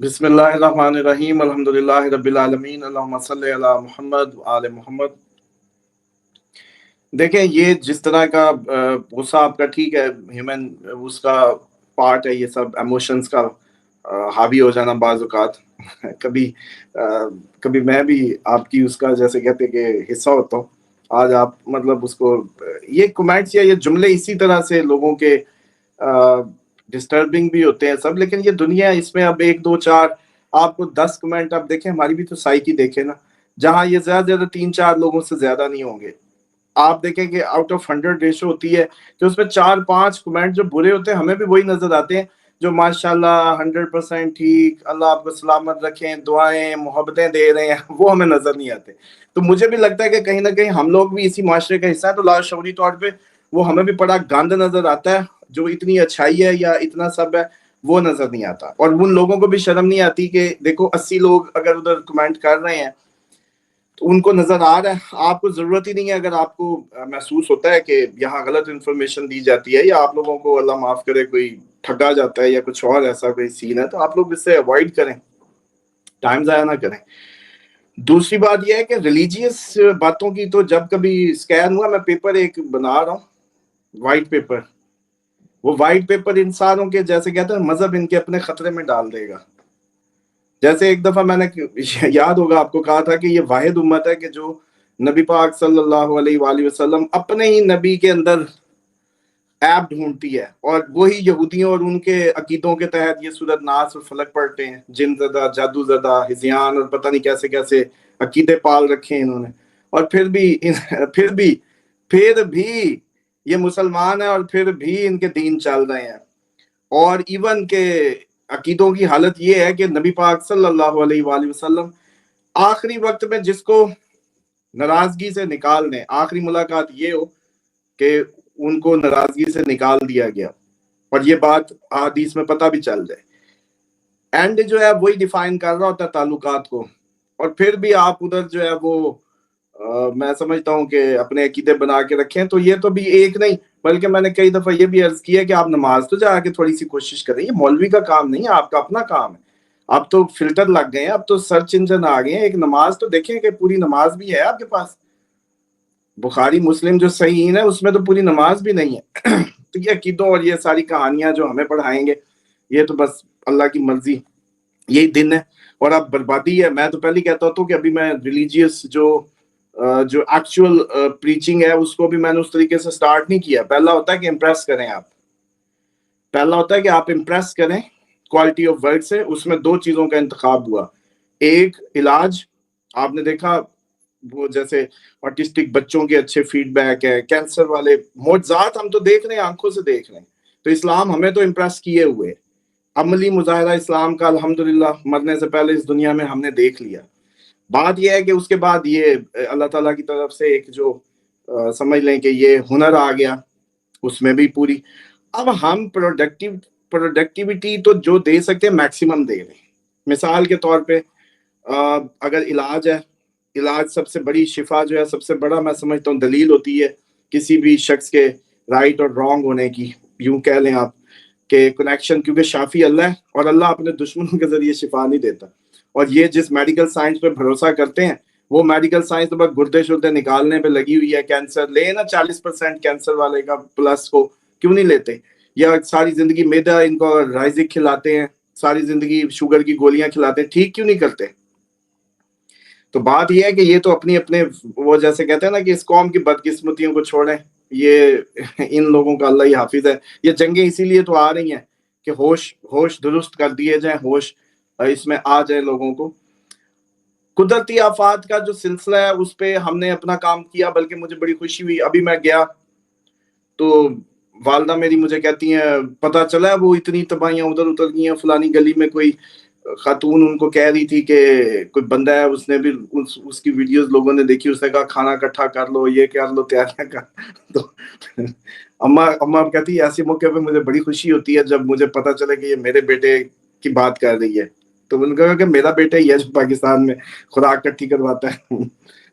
بسم اللہ الرحمن الرحیم الحمدللہ رب العالمین اللہم صلی علی محمد وآل محمد۔ دیکھیں یہ جس طرح کا غصہ آپ کا ٹھیک ہے، ہیومن اس کا پارٹ ہے، یہ سب ایموشنز کا حاوی ہو جانا بعض اوقات کبھی کبھی میں بھی آپ کی اس کا جیسے کہتے کہ حصہ ہوتا ہوں۔ آج آپ مطلب اس کو یہ کمنٹس یا یہ جملے اسی طرح سے لوگوں کے ڈسٹربنگ بھی ہوتے ہیں سب، لیکن یہ دنیا اس میں اب 1 2 4 آپ کو 10 کمنٹ آپ دیکھیں، ہماری بھی تو سائیکی دیکھیں نا، جہاں یہ زیادہ زیادہ 3 4 لوگوں سے زیادہ نہیں ہوں گے۔ آپ دیکھیں کہ آؤٹ آف 100 ریشو ہوتی ہے کہ اس میں 4 5 کمنٹ جو برے ہوتے ہیں، ہمیں بھی وہی نظر آتے ہیں جو ماشاءاللہ 100% ٹھیک، اللہ آپ کو سلامت رکھیں، دعائیں محبتیں دے رہے ہیں، وہ ہمیں نظر نہیں آتے۔ تو مجھے بھی لگتا ہے کہ کہیں نہ کہیں ہم لوگ بھی اسی معاشرے کا حصہ ہے، تو لاشعوری طور پہ وہ ہمیں بھی بڑا گند نظر آتا ہے، جو اتنی اچھائی ہے یا اتنا سب ہے وہ نظر نہیں آتا۔ اور ان لوگوں کو بھی شرم نہیں آتی کہ دیکھو 80 لوگ اگر ادھر کمنٹ کر رہے ہیں تو ان کو نظر آ رہا ہے، آپ کو ضرورت ہی نہیں ہے۔ اگر آپ کو محسوس ہوتا ہے کہ یہاں غلط انفارمیشن دی جاتی ہے یا آپ لوگوں کو اللہ معاف کرے کوئی ٹھگا جاتا ہے یا کچھ اور ایسا کوئی سین ہے، تو آپ لوگ اس سے اوائڈ کریں، ٹائم ضائع نہ کریں۔ دوسری بات یہ ہے کہ ریلیجیس باتوں کی تو جب کبھی اسکین ہوا، میں پیپر ایک بنا رہا ہوں، وائٹ پیپر، وہ وائٹ پیپر انسانوں کے جیسے کہتے ہیں مذہب ان کے اپنے خطرے میں ڈال دے گا۔ جیسے ایک دفعہ میں نے یاد ہوگا آپ کو کہا تھا کہ یہ واحد امت ہے کہ جو نبی پاک صلی اللہ علیہ وآلہ وسلم اپنے ہی نبی کے اندر عیب ڈھونڈتی ہے، اور وہی یہودیوں اور ان کے عقیدوں کے تحت یہ سورۃ ناس اور فلق پڑھتے ہیں۔ جن زدہ، جادو زدہ، ہذیان اور پتہ نہیں کیسے کیسے عقیدے پال رکھے ہیں انہوں نے، اور پھر بھی یہ مسلمان ہیں اور پھر بھی ان کے دین چل رہے ہیں۔ اور ایون کہ عقیدوں کی حالت یہ ہے کہ نبی پاک صلی اللہ علیہ وآلہ وسلم آخری وقت میں جس کو ناراضگی سے نکال دیں، آخری ملاقات یہ ہو کہ ان کو ناراضگی سے نکال دیا گیا، اور یہ بات حدیث میں پتہ بھی چل جائے، اینڈ جو ہے وہی ڈیفائن کر رہا ہوتا ہے تعلقات کو، اور پھر بھی آپ ادھر جو ہے وہ میں سمجھتا ہوں کہ اپنے عقیدے بنا کے رکھیں۔ تو یہ تو بھی ایک نہیں بلکہ میں نے کئی دفعہ یہ بھی عرض کیا کہ آپ نماز تو جا کے تھوڑی سی کوشش کریں، یہ مولوی کا کام نہیں ہے، آپ کا اپنا کام ہے۔ اب تو فلٹر لگ گئے ہیں، اب تو سرچ انجن آ گئے ہیں، ایک نماز تو دیکھیں کہ پوری نماز بھی ہے آپ کے پاس۔ بخاری مسلم جو صحیح ہے اس میں تو پوری نماز بھی نہیں ہے۔ تو یہ عقیدوں اور یہ ساری کہانیاں جو ہمیں پڑھائیں گے، یہ تو بس اللہ کی مرضی، یہی دن ہے اور اب بربادی ہے۔ میں تو پہلے کہتا ہوں کہ ابھی میں ریلیجیس جو ایکچوئل پریچنگ ہے اس کو بھی میں نے اس طریقے سے سٹارٹ نہیں کیا۔ پہلا ہوتا ہے کہ امپریس کریں، پہلا ہوتا ہے کہ آپ امپریس کریں کوالٹی آف ورک سے۔ اس میں 2 چیزوں کا انتخاب ہوا، ایک علاج، آپ نے دیکھا وہ جیسے آٹسٹک بچوں کے اچھے فیڈ بیک ہے، کینسر والے معجزات ہم تو دیکھ رہے ہیں، آنکھوں سے دیکھ رہے ہیں۔ تو اسلام ہمیں تو امپریس کیے ہوئے، عملی مظاہرہ اسلام کا الحمدللہ مرنے سے پہلے اس دنیا میں ہم نے دیکھ لیا۔ بات یہ ہے کہ اس کے بعد یہ اللہ تعالیٰ کی طرف سے ایک جو سمجھ لیں کہ یہ ہنر آ گیا، اس میں بھی پوری اب ہم پروڈکٹیوٹی تو جو دے سکتے ہیں میکسیمم دے رہے ہیں۔ مثال کے طور پہ اگر علاج ہے، علاج سب سے بڑی شفا جو ہے، سب سے بڑا میں سمجھتا ہوں دلیل ہوتی ہے کسی بھی شخص کے رائٹ اور رانگ ہونے کی، یوں کہہ لیں آپ کہ کنیکشن، کیونکہ شافی اللہ ہے اور اللہ اپنے دشمنوں کے ذریعے شفا نہیں دیتا۔ اور یہ جس میڈیکل سائنس پہ بھروسہ کرتے ہیں، وہ میڈیکل سائنس تو بس گردے شردے نکالنے پہ لگی ہوئی ہے۔ کینسر لے نا 40% کینسر والے کا پلس کو کیوں نہیں لیتے؟ یا ساری زندگی میدا ان کو رائزک کھلاتے ہیں، ساری زندگی شوگر کی گولیاں کھلاتے ہیں، ٹھیک کیوں نہیں کرتے؟ تو بات یہ ہے کہ یہ تو اپنی اپنے وہ جیسے کہتے ہیں نا کہ اس قوم کی بدقسمتیوں کو چھوڑیں، یہ ان لوگوں کا اللہ ہی حافظ ہے۔ یہ جنگیں اسی لیے تو آ رہی ہیں کہ ہوش درست کر دیے جائیں، ہوش اس میں آ جائے لوگوں کو۔ قدرتی آفات کا جو سلسلہ ہے اس پہ ہم نے اپنا کام کیا، بلکہ مجھے بڑی خوشی ہوئی، ابھی میں گیا تو والدہ میری مجھے کہتی ہیں پتہ چلا وہ اتنی تباہیاں ادھر اتر گئی ہیں، فلانی گلی میں کوئی خاتون ان کو کہہ رہی تھی کہ کوئی بندہ ہے، اس نے بھی اس کی ویڈیوز لوگوں نے دیکھی، اس نے کہا کھانا اکٹھا کر لو، یہ کر لو، تیاریاں کر۔ تو اماں کہتی ایسے موقع پہ مجھے بڑی خوشی ہوتی ہے جب مجھے پتہ چلے کہ یہ میرے بیٹے کی بات کر رہی ہے۔ تو ان کا کہ میرا بیٹا ہی ہے جو پاکستان میں خوراک اکٹھی کرواتا ہے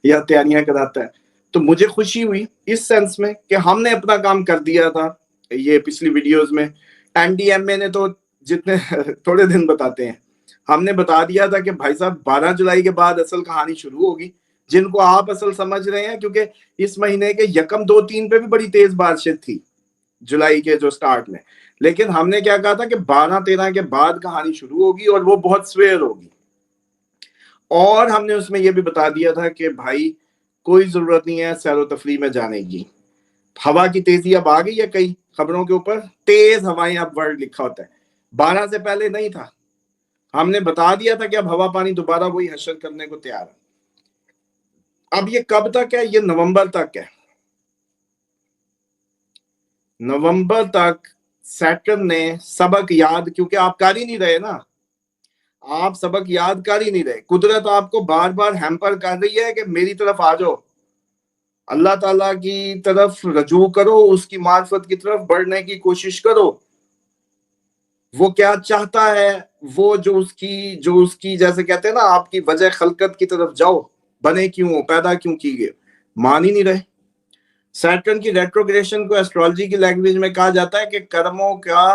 یا تیاریاں کراتا ہے۔ تو مجھے خوشی ہوئی اس سینس میں کہ ہم نے اپنا کام کر دیا تھا۔ یہ پچھلی ویڈیوز میں این ڈی ایم اے نے تو جتنے تھوڑے دن بتاتے ہیں، ہم نے بتا دیا تھا کہ بھائی صاحب 12 جولائی کے بعد اصل کہانی شروع ہوگی، جن کو آپ اصل سمجھ رہے ہیں، کیونکہ اس مہینے کے 1 2 3 پہ بھی بڑی تیز بارشیں تھی جولائی کے جو سٹارٹ میں، لیکن ہم نے کیا کہا تھا کہ 12 13 کے بعد کہانی شروع ہوگی اور وہ بہت سویر ہوگی. اور ہم نے اس میں یہ بھی بتا دیا تھا کہ بھائی کوئی ضرورت نہیں ہے سیر و تفریح میں جانے کی. ہوا کی تیزی اب آ گئی ہے، کئی خبروں کے اوپر تیز ہوائیں اب ورڈ لکھا ہوتا ہے، 12 سے پہلے نہیں تھا. ہم نے بتا دیا تھا کہ اب ہوا پانی دوبارہ وہی حشر کرنے کو تیار ہے. اب یہ کب تک ہے؟ یہ نومبر تک ہے. نومبر تک سیٹرن نے سبق یاد، کیونکہ آپ کر ہی نہیں رہے نا، آپ سبق یاد کر ہی نہیں رہے. قدرت آپ کو بار بار ہیمپر کر رہی ہے کہ میری طرف آ جاؤ، اللہ تعالیٰ کی طرف رجوع کرو، اس کی معرفت کی طرف بڑھنے کی کوشش کرو. وہ کیا چاہتا ہے، وہ جو اس کی جیسے کہتے ہیں نا آپ کی وجہ خلقت کی طرف جاؤ، بنے کیوں ہو، پیدا کیوں کی گئے، مان ہی نہیں رہے. سیٹرن کی ریٹروگریشن کو ایسٹرولوجی کی لینگویج میں کہا جاتا ہے کہ کرموں کا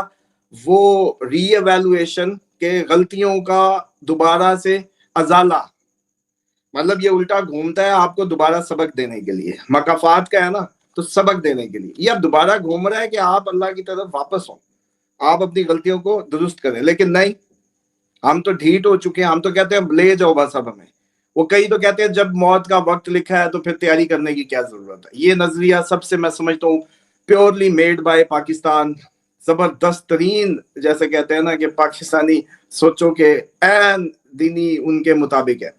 وہ ری ایویلویشن کے غلطیوں کا دوبارہ سے ازالہ، مطلب یہ الٹا گھومتا ہے آپ کو دوبارہ سبق دینے کے لیے. مکافات کا ہے نا، تو سبق دینے کے لیے یہ اب دوبارہ گھوم رہا ہے کہ آپ اللہ کی طرف واپس ہوں، آپ اپنی غلطیوں کو درست کریں. لیکن نہیں، ہم تو ڈھیٹ ہو چکے ہیں. ہم تو کہتے ہیں لے جاؤ بس اب ہمیں. وہ کئی تو کہتے ہیں جب موت کا وقت لکھا ہے تو پھر تیاری کرنے کی کیا ضرورت ہے. یہ نظریہ سب سے میں سمجھتا ہوں پیورلی میڈ بائی پاکستان، زبردست ترین جیسے کہتے ہیں نا کہ پاکستانی سوچوں کے این دینی ان کے مطابق ہے.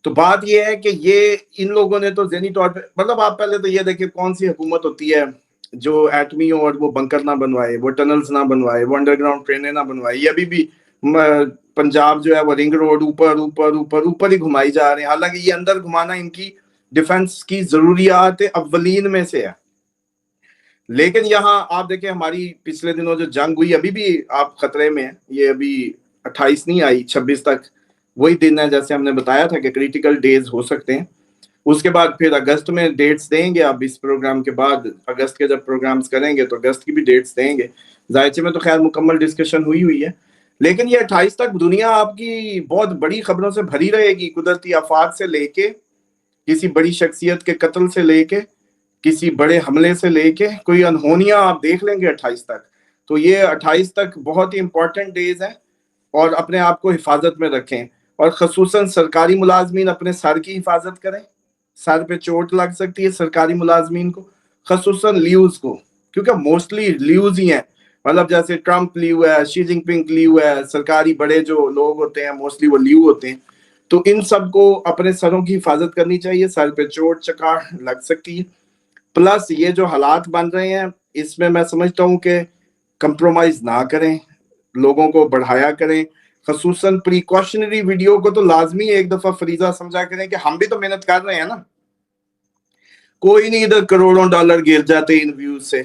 تو بات یہ ہے کہ یہ ان لوگوں نے تو ذہنی طور پہ، مطلب آپ پہلے تو یہ دیکھیں کون سی حکومت ہوتی ہے جو ایٹمی اور وہ بنکر نہ بنوائے، وہ ٹنلز نہ بنوائے، وہ انڈر گراؤنڈ ٹرینیں نہ بنوائے. یہ ابھی بھی پنجاب جو ہے وہ رنگ روڈ اوپر اوپر اوپر اوپر ہی گھمائی جا رہے ہیں، حالانکہ یہ اندر گھمانا ان کی ڈیفنس کی ضروریات اولین میں سے ہے. لیکن یہاں آپ دیکھیں ہماری پچھلے دنوں جو جنگ ہوئی، ابھی بھی آپ خطرے میں ہیں. یہ ابھی 28 نہیں آئی، 26 تک وہی دن ہے جیسے ہم نے بتایا تھا کہ کریٹیکل ڈیز ہو سکتے ہیں. اس کے بعد پھر اگست میں ڈیٹس دیں گے. اب اس پروگرام کے بعد اگست کے جب پروگرامز کریں گے تو اگست کی بھی ڈیٹس دیں گے. ذائچے میں تو خیر مکمل ڈسکشن ہوئی ہے، لیکن یہ 28 تک دنیا آپ کی بہت بڑی خبروں سے بھری رہے گی، قدرتی آفات سے لے کے، کسی بڑی شخصیت کے قتل سے لے کے، کسی بڑے حملے سے لے کے، کوئی انہونیاں آپ دیکھ لیں گے 28 تک. تو یہ 28 تک بہت ہی امپورٹنٹ ڈیز ہیں، اور اپنے آپ کو حفاظت میں رکھیں. اور خصوصاً سرکاری ملازمین اپنے سر کی حفاظت کریں. سر پہ چوٹ لگ سکتی ہے سرکاری ملازمین کو، خصوصاً لیوز کو، کیونکہ موسٹلی لیوز ہی ہیں. مطلب جیسے ٹرمپ لیو ہے، شی جن پنگ لیو ہے، سرکاری بڑے جو لوگ ہوتے ہیں موسٹلی وہ لیو ہوتے ہیں. تو ان سب کو اپنے سروں کی حفاظت کرنی چاہیے، سر پہ چوٹ چکاڑ لگ سکتی ہے. پلس یہ جو حالات بن رہے ہیں اس میں سمجھتا ہوں کہ کمپرومائز نہ کریں، لوگوں کو بڑھایا کریں. خصوصاً پریکاشنری ویڈیو کو تو لازمی ایک دفعہ فریضہ سمجھا کریں کہ ہم بھی تو محنت کر رہے ہیں نا. کوئی نہیں ادھر کروڑوں ڈالر گر جاتے ان ویوز سے،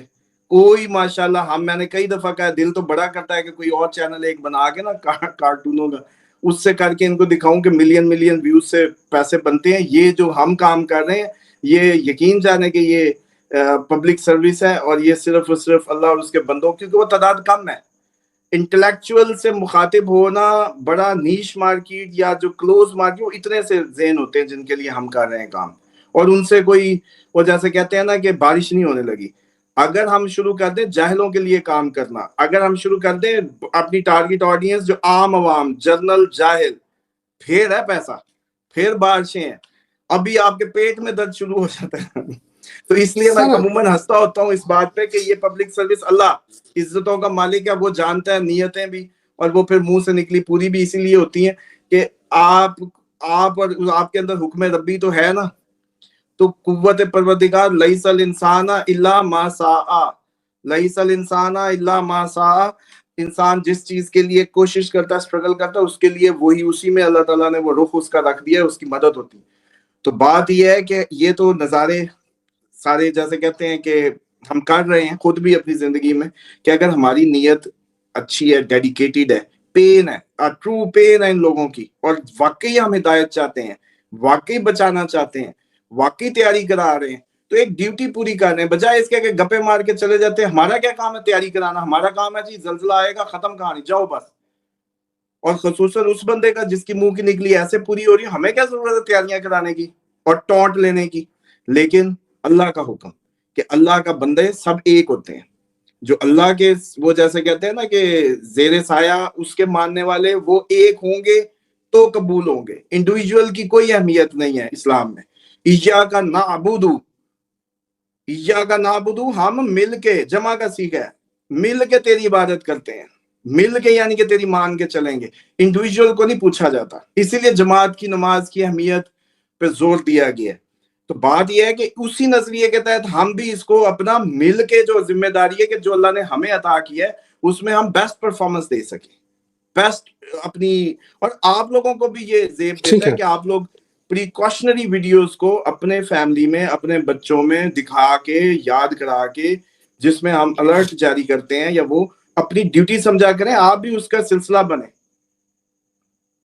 کوئی ماشاءاللہ. میں نے کئی دفعہ کہا دل تو بڑا کرتا ہے کہ کوئی اور چینل ایک بنا کے نا کارٹونوں کا، اس سے کر کے ان کو دکھاؤں کہ ملین ویوز سے پیسے بنتے ہیں. یہ جو ہم کام کر رہے ہیں یہ یقین جانے کہ یہ پبلک سروس ہے، اور یہ صرف اور صرف اللہ اور اس کے بندوں، کیونکہ وہ تعداد کم ہے. انٹلیکچوئل سے مخاطب ہونا بڑا نیش مارکیٹ یا جو کلوز مارکیٹ، وہ اتنے سے ذہن ہوتے ہیں جن کے لیے ہم کر رہے ہیں کام، اور ان سے کوئی وہ جیسے کہتے ہیں نا کہ بارش نہیں ہونے لگی. اگر ہم شروع کر دیں جاہلوں کے لیے کام کرنا، اگر ہم شروع کر دیں اپنی ٹارگٹ آڈینس جو عام عوام، جنرل جاہل، پھر ہے پیسہ، پھر بارشیں ہیں. ابھی آپ کے پیٹ میں درد شروع ہو جاتا ہے. تو اس لیے میں عموماً ہنستا ہوتا ہوں اس بات پہ کہ یہ پبلک سروس اللہ عزتوں کا مالک ہے، وہ جانتا ہے نیتیں بھی، اور وہ پھر منہ سے نکلی پوری بھی اسی لیے ہوتی ہیں کہ آپ اور آپ کے اندر حکم ربی تو ہے نا. تو قوت پروردگار لیس الانسان الا ما سعی، لیس الانسان الا ما سعی. انسان جس چیز کے لیے کوشش کرتا ہے، اسٹرگل کرتا ہے، اس کے لیے وہی، اسی میں اللہ تعالیٰ نے وہ رخ اس کا رکھ دیا ہے، اس کی مدد ہوتی. تو بات یہ ہے کہ یہ تو نظارے سارے جیسے کہتے ہیں کہ ہم کر رہے ہیں خود بھی اپنی زندگی میں، کہ اگر ہماری نیت اچھی ہے، ڈیڈیکیٹڈ ہے، پین ہے، ٹرو پین ہے ان لوگوں کی، اور واقعی ہم ہدایت چاہتے ہیں، واقعی بچانا چاہتے ہیں، واقعی تیاری کرا رہے ہیں، تو ایک ڈیوٹی پوری کر رہے ہیں، بجائے اس کے کہ گپے مار کے چلے جاتے ہیں. ہمارا کیا کام ہے؟ تیاری کرانا. ہمارا کام ہے جی زلزلہ آئے گا، ختم کہانی، جاؤ بس. اور خصوصاً اس بندے کا جس کی منہ کی نکلی ایسے پوری ہو رہی ہے، ہمیں کیا ضرورت ہے تیاریاں کرانے کی اور ٹونٹ لینے کی. لیکن اللہ کا حکم کہ اللہ کا بندے سب ایک ہوتے ہیں. جو اللہ کے وہ جیسے کہتے ہیں نا کہ زیر سایہ اس کے ماننے والے وہ ایک ہوں گے تو قبول ہوں گے. انڈیویجول کی کوئی اہمیت نہیں ہے اسلام میں. ایاک نعبدو، ایاک نعبدو، ہم مل کے، جمع کا صیغہ ہے، مل کے تیری عبادت کرتے ہیں. مل کے یعنی کہ تیری مان کے چلیں گے. انڈیویجول کو نہیں پوچھا جاتا. اسی لیے جماعت کی نماز کی اہمیت پہ زور دیا گیا ہے. تو بات یہ ہے کہ اسی نظریے کے تحت ہم بھی اس کو اپنا مل کے جو ذمہ داری ہے کہ جو اللہ نے ہمیں عطا کی ہے اس میں ہم بیسٹ پرفارمنس دے سکیں، بیسٹ اپنی. اور آپ لوگوں کو بھی یہ زیب دیتا ہے کہ آپ لوگ پریکاشنری ویڈیوز کو اپنے فیملی میں، اپنے بچوں میں دکھا کے، یاد کرا کے، جس میں ہم الرٹ جاری کرتے ہیں یا وہ اپنی ڈیوٹی سمجھا کریں، آپ بھی اس کا سلسلہ بنیں.